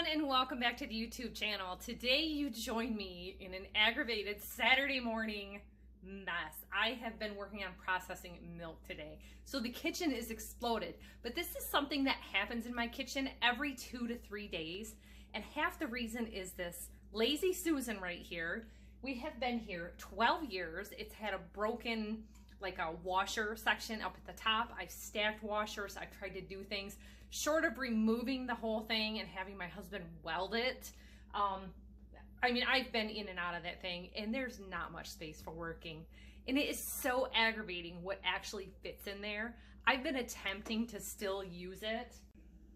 everyone, and welcome back to the YouTube channel. Today you join me in an aggravated Saturday morning mess. I have been working on processing milk today. So the kitchen is exploded, but this is something that happens in my kitchen every 2 to 3 days. And half the reason is this lazy Susan right here. We have been here 12 years. It's had a broken, like a washer section up at the top. I've stacked washers. I've tried to do things short of removing the whole thing and having my husband weld it. I mean, I've been in and out of that thing, and there's not much space for working. And it is so aggravating what actually fits in there. I've been attempting to still use it.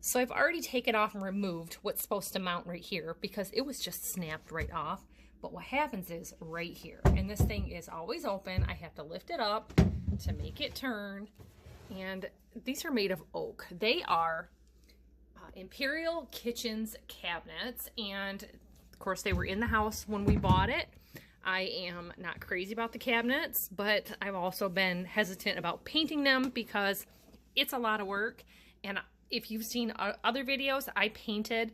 So I've already taken off and removed what's supposed to mount right here because it was just snapped right off. But what happens is right here, and this thing is always open. I have to lift it up to make it turn. And these are made of oak. They are Imperial Kitchens cabinets, and of course they were in the house when we bought it. I am not crazy about the cabinets, but I've also been hesitant about painting them because it's a lot of work. And if you've seen other videos, I painted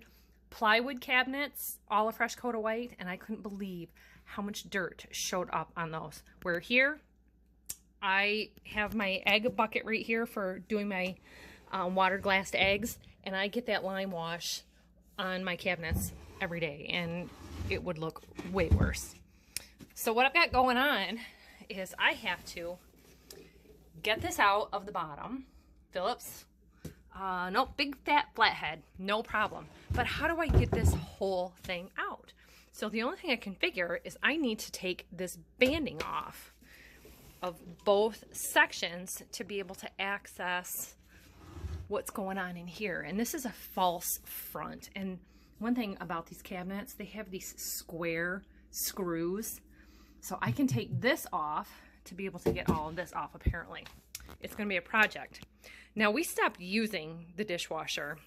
plywood cabinets all a fresh coat of white, and I couldn't believe how much dirt showed up on those. Where here, I have my egg bucket right here for doing my water glassed eggs, and I get that lime wash on my cabinets every day, and it would look way worse. So what I've got going on is I have to get this out of the bottom. Phillips, nope, big fat flathead, no problem. But how do I get this whole thing out? So the only thing I can figure is I need to take this banding off of both sections to be able to access what's going on in here. And this is a false front. And one thing about these cabinets, they have these square screws. So I can take this off to be able to get all of this off, apparently. It's gonna be a project. Now, we stopped using the dishwasher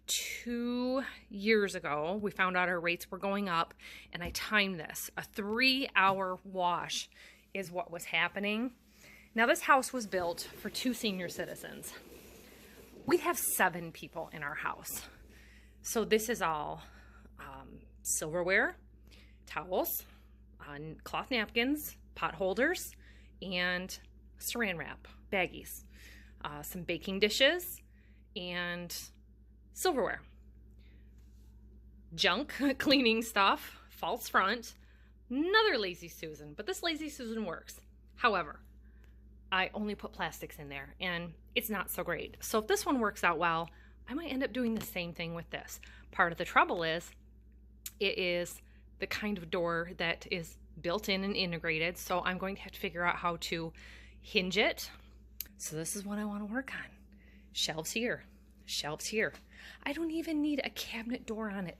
2 years ago. We found out our rates were going up, and I timed this. A 3-hour wash is what was happening. Now, this house was built for 2 senior citizens. We have 7 people in our house. So this is all silverware, towels, cloth napkins, pot holders, and saran wrap, baggies, some baking dishes, and silverware. Junk cleaning stuff, false front, another lazy Susan, but this lazy Susan works. However, I only put plastics in there, and it's not so great. So if this one works out well, I might end up doing the same thing with this. Part of the trouble is, it is the kind of door that is built in and integrated, so I'm going to have to figure out how to hinge it. So this is what I want to work on. Shelves here, shelves here. I don't even need a cabinet door on it.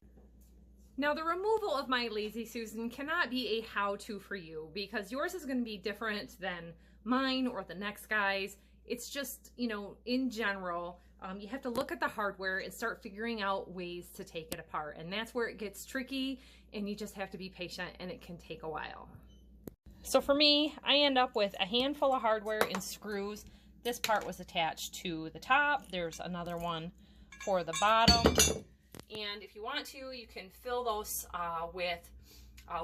Now, the removal of my lazy Susan cannot be a how-to for you because yours is going to be different than mine or the next guy's. It's just, you know, in general, you have to look at the hardware and start figuring out ways to take it apart. And that's where it gets tricky, and you just have to be patient, and it can take a while. So for me, I end up with a handful of hardware and screws. This part was attached to the top. There's another one for the bottom. And if you want to, you can fill those with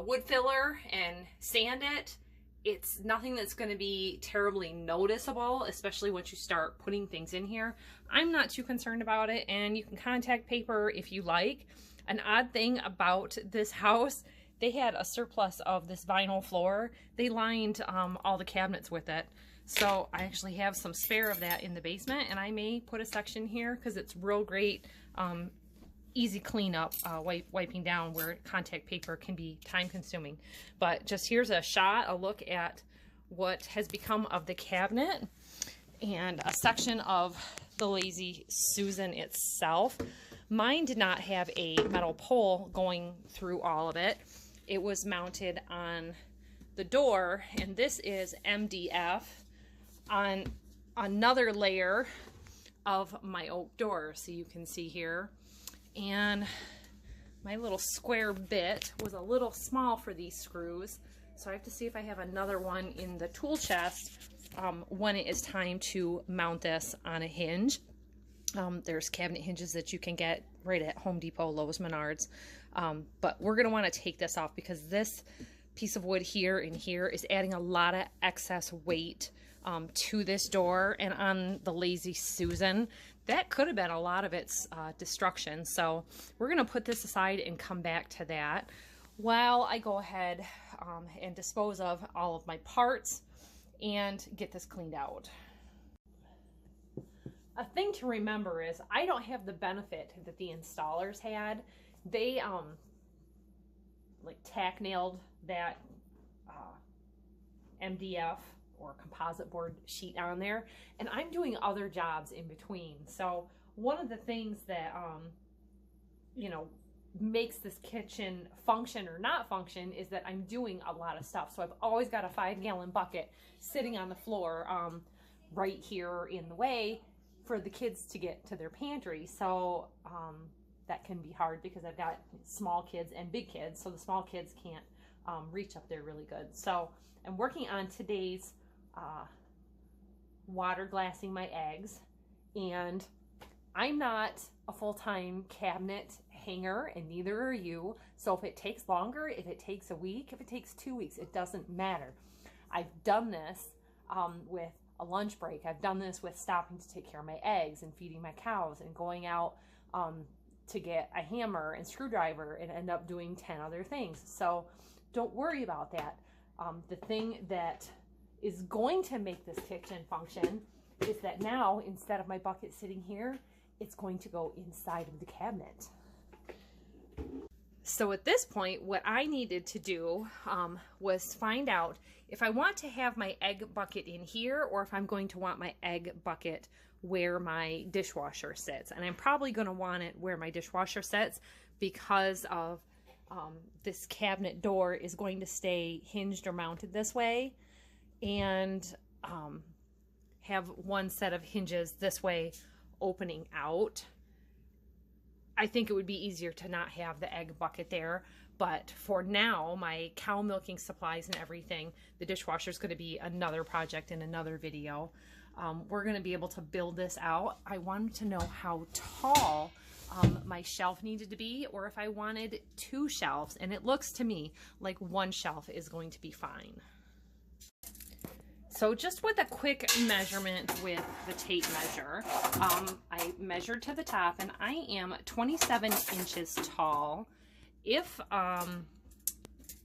wood filler and sand it. It's nothing that's going to be terribly noticeable, especially once you start putting things in here. I'm not too concerned about it, and you can contact paper if you like. An odd thing about this house, they had a surplus of this vinyl floor. They lined all the cabinets with it. So I actually have some spare of that in the basement, and I may put a section here because it's real great, easy cleanup, wiping down where contact paper can be time consuming. But just here's a shot, a look at what has become of the cabinet and a section of the lazy Susan itself. Mine did not have a metal pole going through all of it. It was mounted on the door, and this is MDF on another layer of my oak door. So you can see here. And my little square bit was a little small for these screws. So I have to see if I have another one in the tool chest when it is time to mount this on a hinge. There's cabinet hinges that you can get right at Home Depot, Lowe's, Menards. But we're going to want to take this off because this piece of wood here and here is adding a lot of excess weight to this door. And on the Lazy Susan, that could have been a lot of its destruction. So we're going to put this aside and come back to that while I go ahead and dispose of all of my parts and get this cleaned out. A thing to remember is I don't have the benefit that the installers had. They like tack nailed that MDF or composite board sheet on there, and I'm doing other jobs in between. So one of the things that you know, makes this kitchen function or not function is that I'm doing a lot of stuff. So I've always got a 5-gallon bucket sitting on the floor right here in the way for the kids to get to their pantry. So that can be hard because I've got small kids and big kids, so the small kids can't reach up there really good. So I'm working on today's water glassing my eggs, and I'm not a full-time cabinet hanger, and neither are you. So if it takes longer, if it takes a week, if it takes 2 weeks, it doesn't matter. I've done this with a lunch break. I've done this with stopping to take care of my eggs and feeding my cows and going out to get a hammer and screwdriver and end up doing 10 other things. So don't worry about that. The thing that is going to make this kitchen function is that now, instead of my bucket sitting here, it's going to go inside of the cabinet. So at this point, what I needed to do was find out if I want to have my egg bucket in here or if I'm going to want my egg bucket where my dishwasher sits. And I'm probably going to want it where my dishwasher sits because of this cabinet door is going to stay hinged or mounted this way, and have one set of hinges this way opening out. I think it would be easier to not have the egg bucket there, but for now, my cow milking supplies and everything, the dishwasher is going to be another project in another video. We're going to be able to build this out. I wanted to know how tall my shelf needed to be, or if I wanted 2 shelves, and it looks to me like 1 shelf is going to be fine. So just with a quick measurement with the tape measure, I measured to the top, and I am 27 inches tall. If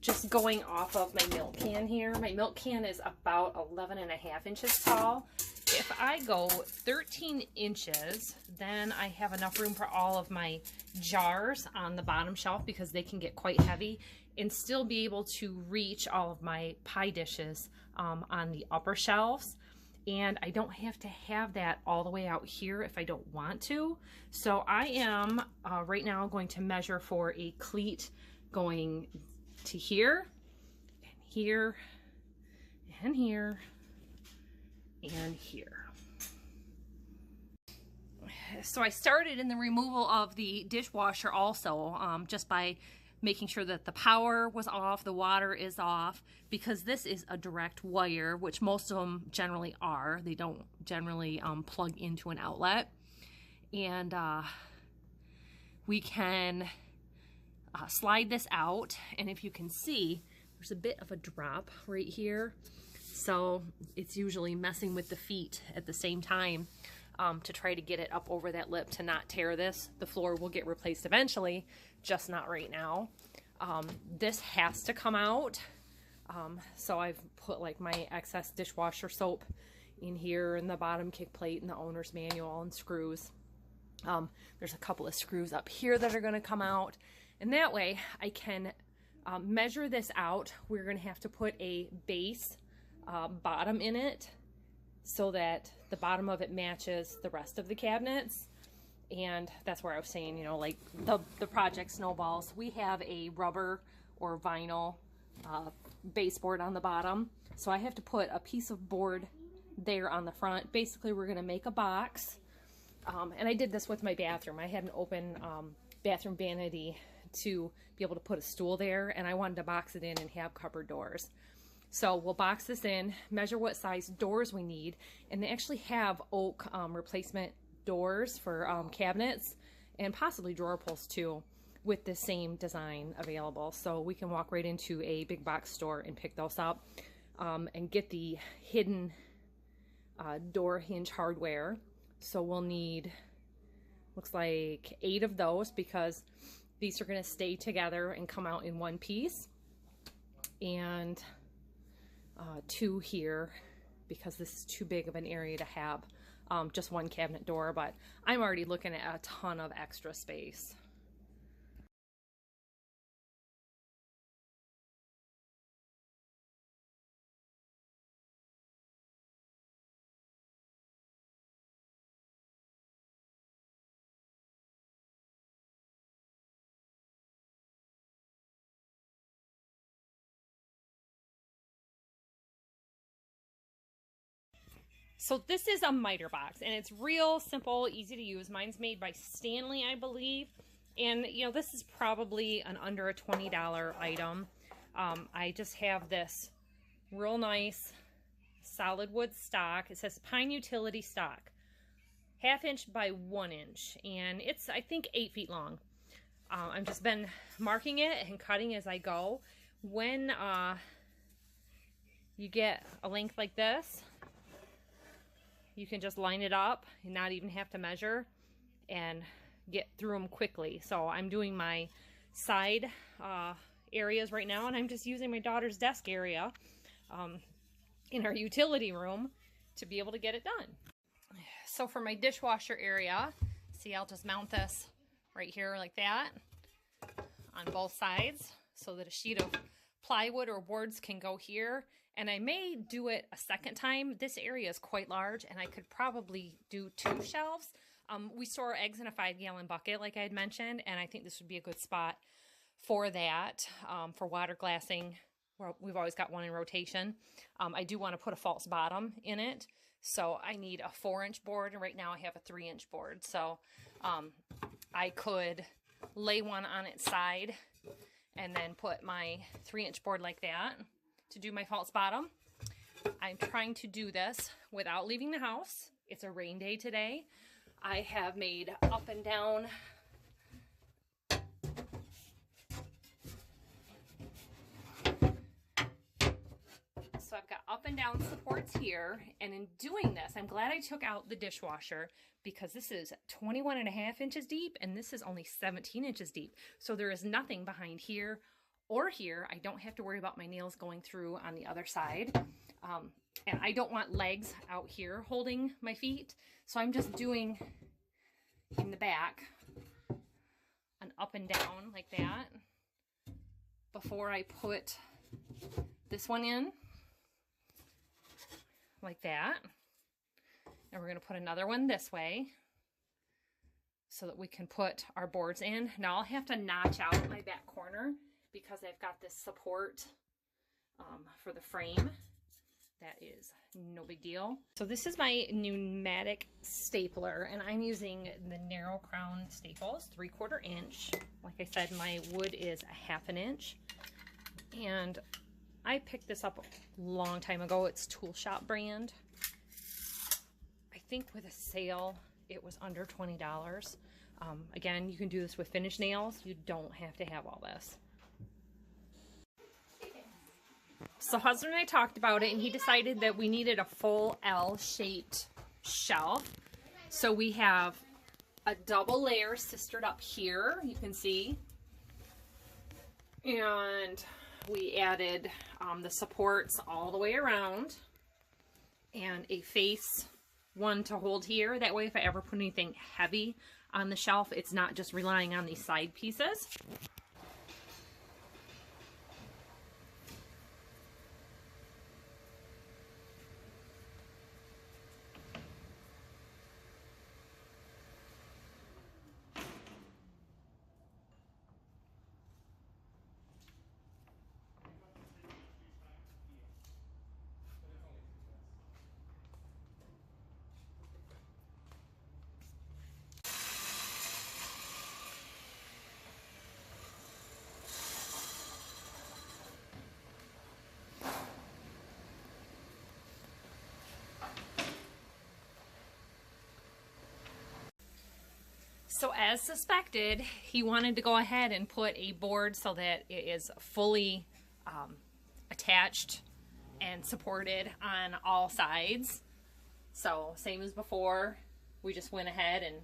just going off of my milk can here, my milk can is about 11.5 inches tall. If I go 13 inches, then I have enough room for all of my jars on the bottom shelf because they can get quite heavy, and still be able to reach all of my pie dishes on the upper shelves. And I don't have to have that all the way out here if I don't want to. So I am right now going to measure for a cleat going to here, and here, and here, and here. So I started in the removal of the dishwasher also, just by making sure that the power was off, the water is off, because this is a direct wire, which most of them generally are. They don't generally plug into an outlet. And we can slide this out, and if you can see, there's a bit of a drop right here. So it's usually messing with the feet at the same time to try to get it up over that lip to not tear this. The floor will get replaced eventually, just not right now. This has to come out. So I've put like my excess dishwasher soap in here, and the bottom kick plate and the owner's manual and screws. There's a couple of screws up here that are going to come out, and that way I can measure this out. We're going to have to put a base bottom in it so that the bottom of it matches the rest of the cabinets. And that's where I was saying, you know, like the project snowballs. We have a rubber or vinyl baseboard on the bottom. So I have to put a piece of board there on the front. Basically, we're going to make a box. And I did this with my bathroom. I had an open bathroom vanity to be able to put a stool there, and I wanted to box it in and have cupboard doors. So we'll box this in, measure what size doors we need, and they actually have oak replacement doors for cabinets and possibly drawer pulls too, with the same design available. So we can walk right into a big box store and pick those up and get the hidden door hinge hardware. So we'll need, looks like 8 of those, because these are going to stay together and come out in one piece, and 2 here because this is too big of an area to have just one cabinet door, but I'm already looking at a ton of extra space. So this is a miter box, and it's real simple, easy to use. Mine's made by Stanley, I believe. And, you know, this is probably an under a $20 item. I just have this real nice solid wood stock. It says pine utility stock, 1/2 inch by 1 inch. And it's, I think, 8 feet long. I've just been marking it and cutting as I go. When you get a length like this, you can just line it up and not even have to measure and get through them quickly. So I'm doing my side areas right now, and I'm just using my daughter's desk area in our utility room to be able to get it done. So for my dishwasher area, see, I'll just mount this right here like that on both sides so that a sheet of plywood or boards can go here. And I may do it a second time. This area is quite large, and I could probably do 2 shelves. We store eggs in a 5-gallon bucket, like I had mentioned, and I think this would be a good spot for that, for water glassing. Well, we've always got one in rotation. I do want to put a false bottom in it, so I need a 4-inch board, and right now I have a 3-inch board. So I could lay one on its side and then put my 3-inch board like that to do my false bottom. I'm trying to do this without leaving the house. It's a rain day today. I have made up and down so I've got up and down supports here, and in doing this, I'm glad I took out the dishwasher, because this is 21.5 inches deep and this is only 17 inches deep. So there is nothing behind here or here. I don't have to worry about my nails going through on the other side. And I don't want legs out here holding my feet. So I'm just doing in the back an up and down like that before I put this one in like that. And we're going to put another one this way so that we can put our boards in. Now I'll have to notch out my back corner because I've got this support for the frame. That is no big deal. So this is my pneumatic stapler, and I'm using the narrow crown staples, 3/4 inch. Like I said, my wood is a 1/2 inch. And I picked this up a long time ago. It's Tool Shop brand. I think with a sale, it was under $20. Again, you can do this with finished nails. You don't have to have all this. So husband and I talked about it, and he decided that we needed a full L-shaped shelf. So we have a double layer sistered up here, you can see. And we added the supports all the way around, and a face one to hold here. That way if I ever put anything heavy on the shelf, it's not just relying on these side pieces. So as suspected, he wanted to go ahead and put a board so that it is fully attached and supported on all sides. So same as before, we just went ahead and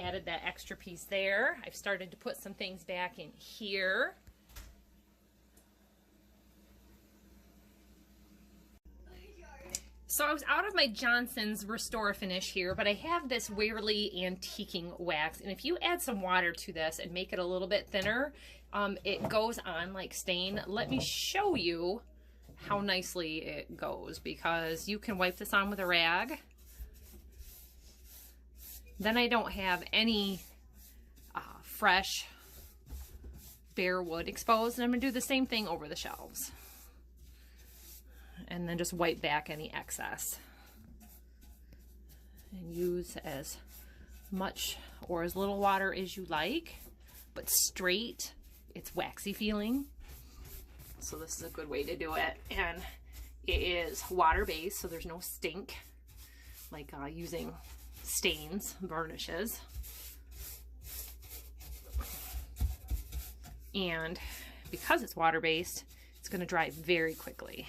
added that extra piece there. I've started to put some things back in here. So I was out of my Johnson's Restore Finish here, but I have this Waverly Antiquing Wax, and if you add some water to this and make it a little bit thinner, it goes on like stain. Let me show you how nicely it goes, because you can wipe this on with a rag. Then I don't have any fresh bare wood exposed, and I'm gonna do the same thing over the shelves. And then just wipe back any excess. And use as much or as little water as you like, but straight, it's waxy feeling. So this is a good way to do it. And it is water-based, so there's no stink, like using stains, varnishes. And because it's water-based, it's gonna dry very quickly.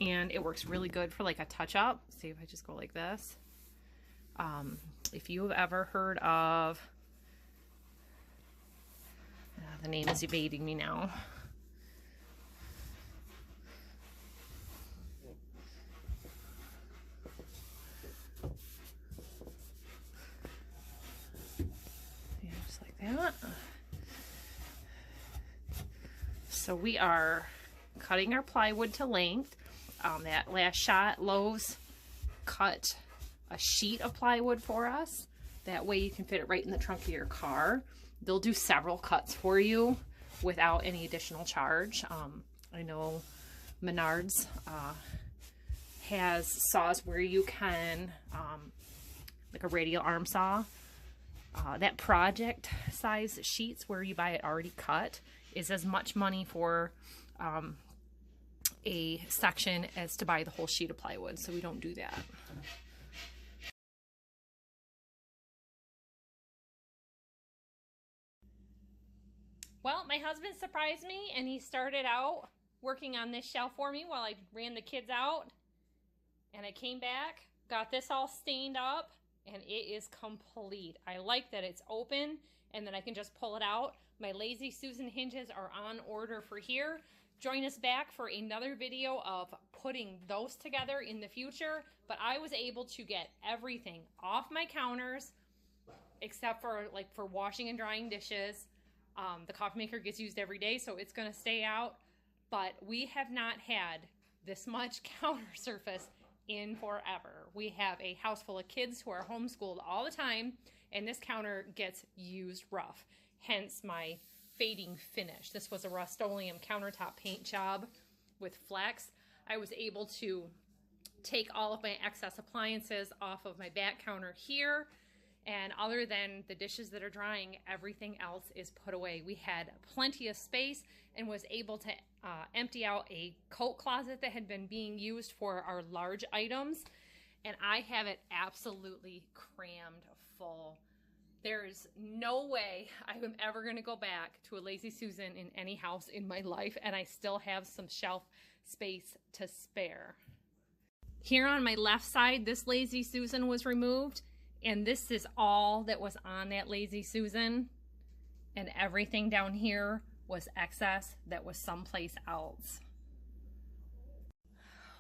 And it works really good for like a touch-up. See if I just go like this. If you've ever heard of, the name is evading me now. Yeah, just like that. So we are cutting our plywood to length. That last shot, Lowe's cut a sheet of plywood for us. That way you can fit it right in the trunk of your car. They'll do several cuts for you without any additional charge. I know Menards has saws where you can, like a radial arm saw. That project size sheets where you buy it already cut is as much money for a section as to buy the whole sheet of plywood, so we don't do that. Well, my husband surprised me, and he started out working on this shelf for me while I ran the kids out, and I came back, got this all stained up, and it is complete. I like that it's open and that I can just pull it out. My Lazy Susan hinges are on order for here. Join us back for another video of putting those together in the future. But I was able to get everything off my counters except for like for washing and drying dishes. The coffee maker gets used every day, so it's gonna stay out. But we have not had this much counter surface in forever. We have a house full of kids who are homeschooled all the time, and this counter gets used rough. Hence my fading finish. This was a Rust-Oleum countertop paint job with flex. I was able to take all of my excess appliances off of my back counter here, and other than the dishes that are drying, everything else is put away. We had plenty of space and was able to empty out a coat closet that had been being used for our large items, and I have it absolutely crammed full. There's no way I am ever going to go back to a Lazy Susan in any house in my life, and I still have some shelf space to spare. Here on my left side, this Lazy Susan was removed, and this is all that was on that Lazy Susan, and everything down here was excess that was someplace else.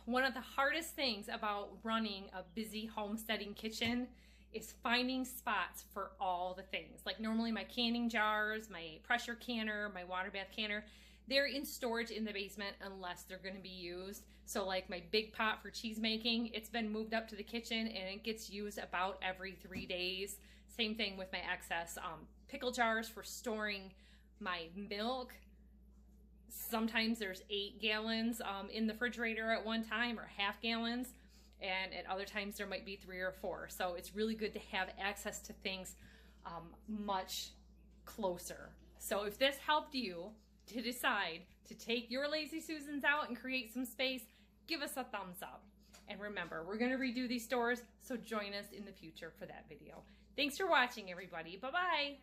One of the hardest things about running a busy homesteading kitchen is finding spots for all the things. Like normally my canning jars, my pressure canner, my water bath canner, they're in storage in the basement unless they're gonna be used. So like my big pot for cheese making, it's been moved up to the kitchen and it gets used about every 3 days. Same thing with my excess pickle jars for storing my milk. Sometimes there's 8 gallons in the refrigerator at one time, or half gallons. And at other times there might be 3 or 4. So it's really good to have access to things much closer. So if this helped you to decide to take your Lazy Susans out and create some space, give us a thumbs up. And remember, we're going to redo these stores, so join us in the future for that video. Thanks for watching, everybody. Bye-bye.